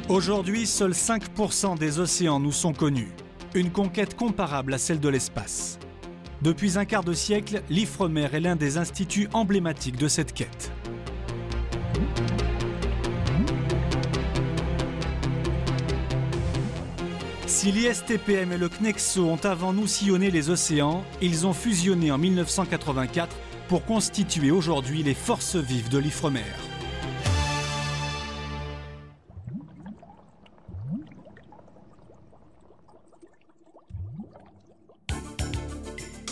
Aujourd'hui, seuls 5% des océans nous sont connus. Une conquête comparable à celle de l'espace. Depuis un quart de siècle, l'Ifremer est l'un des instituts emblématiques de cette quête. Si l'ISTPM et le CNEXO ont avant nous sillonné les océans, ils ont fusionné en 1984 pour constituer aujourd'hui les forces vives de l'Ifremer.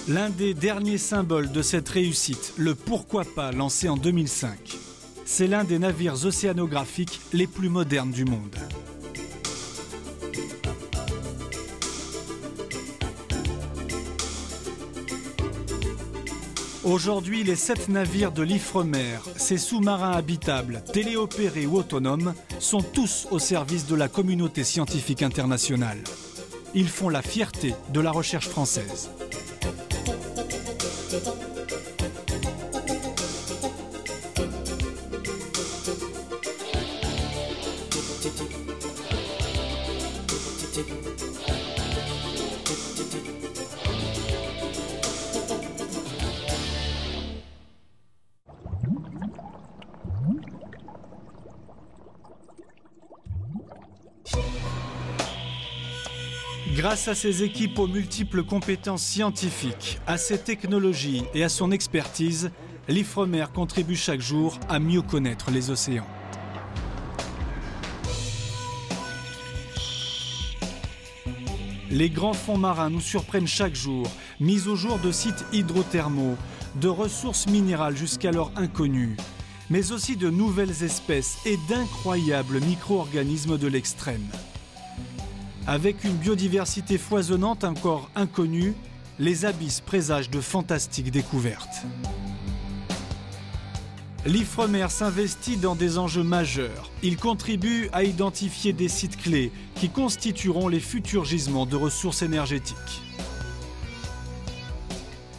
L'un des derniers symboles de cette réussite, le Pourquoi pas lancé en 2005. C'est l'un des navires océanographiques les plus modernes du monde. Aujourd'hui, les 7 navires de l'Ifremer, ces sous-marins habitables, téléopérés ou autonomes, sont tous au service de la communauté scientifique internationale. Ils font la fierté de la recherche française. Grâce à ses équipes aux multiples compétences scientifiques, à ses technologies et à son expertise, l'Ifremer contribue chaque jour à mieux connaître les océans. Les grands fonds marins nous surprennent chaque jour, mis au jour de sites hydrothermaux, de ressources minérales jusqu'alors inconnues, mais aussi de nouvelles espèces et d'incroyables micro-organismes de l'extrême. Avec une biodiversité foisonnante encore inconnue, les abysses présagent de fantastiques découvertes. L'Ifremer s'investit dans des enjeux majeurs. Il contribue à identifier des sites clés qui constitueront les futurs gisements de ressources énergétiques.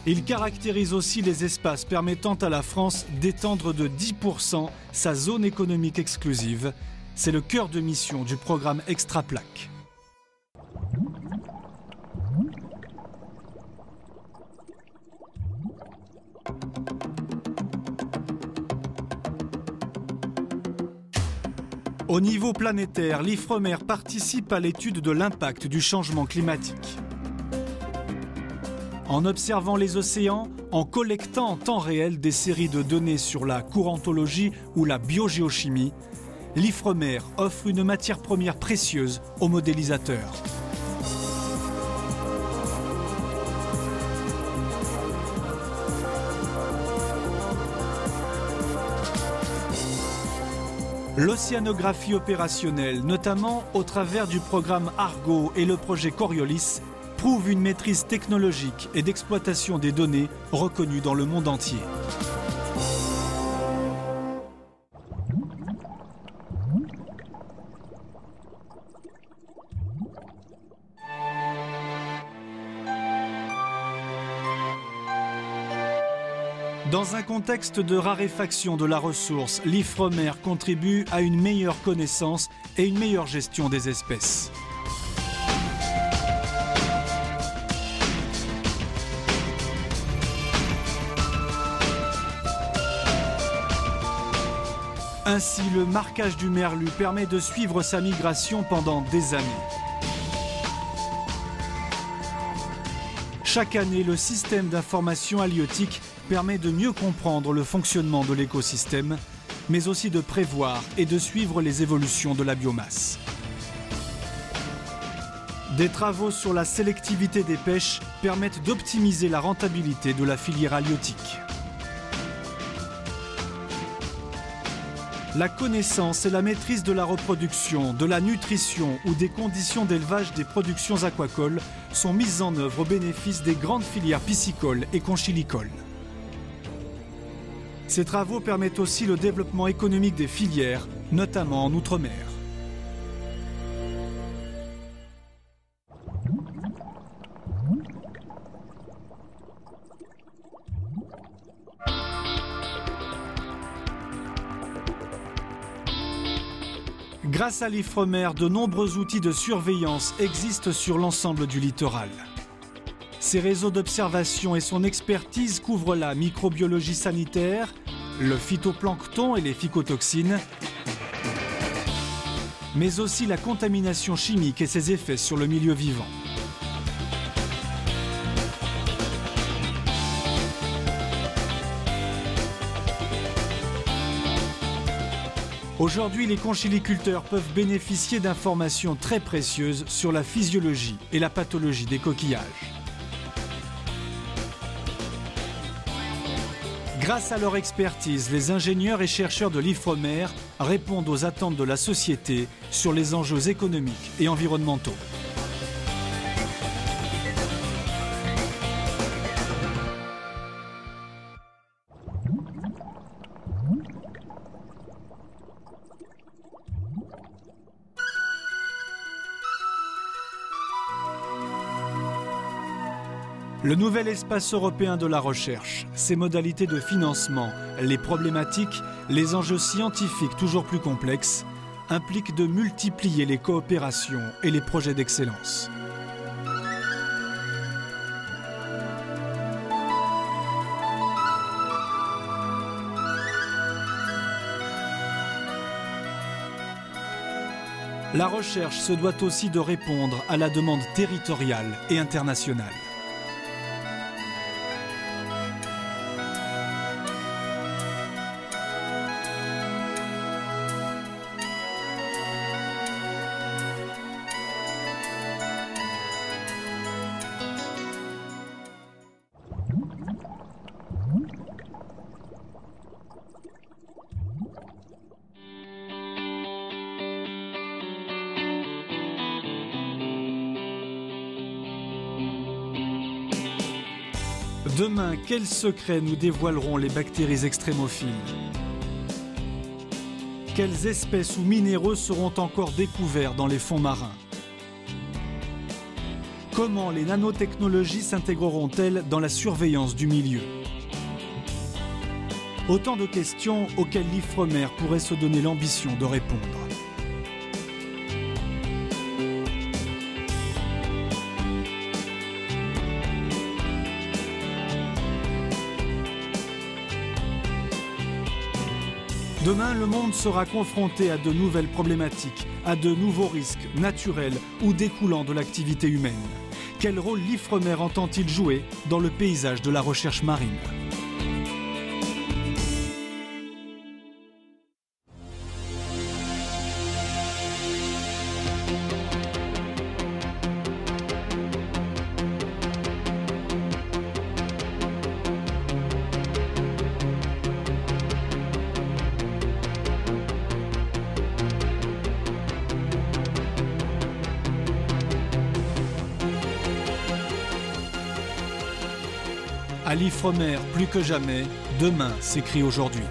Il caractérise aussi les espaces permettant à la France d'étendre de 10% sa zone économique exclusive. C'est le cœur de mission du programme Extraplaque. Au niveau planétaire, l'Ifremer participe à l'étude de l'impact du changement climatique. En observant les océans, en collectant en temps réel des séries de données sur la courantologie ou la biogéochimie, l'Ifremer offre une matière première précieuse aux modélisateurs. L'océanographie opérationnelle, notamment au travers du programme Argo et le projet Coriolis, prouve une maîtrise technologique et d'exploitation des données reconnue dans le monde entier. Dans un contexte de raréfaction de la ressource, l'Ifremer contribue à une meilleure connaissance et une meilleure gestion des espèces. Ainsi, le marquage du merlu permet de suivre sa migration pendant des années. Chaque année, le système d'information halieutique permet de mieux comprendre le fonctionnement de l'écosystème, mais aussi de prévoir et de suivre les évolutions de la biomasse. Des travaux sur la sélectivité des pêches permettent d'optimiser la rentabilité de la filière halieutique. La connaissance et la maîtrise de la reproduction, de la nutrition ou des conditions d'élevage des productions aquacoles sont mises en œuvre au bénéfice des grandes filières piscicoles et conchilicoles. Ces travaux permettent aussi le développement économique des filières, notamment en Outre-mer. Grâce à l'Ifremer, de nombreux outils de surveillance existent sur l'ensemble du littoral. Ses réseaux d'observation et son expertise couvrent la microbiologie sanitaire, le phytoplancton et les phycotoxines, mais aussi la contamination chimique et ses effets sur le milieu vivant. Aujourd'hui, les conchiliculteurs peuvent bénéficier d'informations très précieuses sur la physiologie et la pathologie des coquillages. Grâce à leur expertise, les ingénieurs et chercheurs de l'Ifremer répondent aux attentes de la société sur les enjeux économiques et environnementaux. Le nouvel espace européen de la recherche, ses modalités de financement, les problématiques, les enjeux scientifiques toujours plus complexes, impliquent de multiplier les coopérations et les projets d'excellence. La recherche se doit aussi de répondre à la demande territoriale et internationale. Demain, quels secrets nous dévoileront les bactéries extrémophiles? Quelles espèces ou minéraux seront encore découverts dans les fonds marins? Comment les nanotechnologies s'intégreront-elles dans la surveillance du milieu? Autant de questions auxquelles l'Ifremer pourrait se donner l'ambition de répondre. Demain, le monde sera confronté à de nouvelles problématiques, à de nouveaux risques naturels ou découlant de l'activité humaine. Quel rôle l'Ifremer entend-il jouer dans le paysage de la recherche marine ? À l'Ifremer, plus que jamais, demain s'écrit aujourd'hui.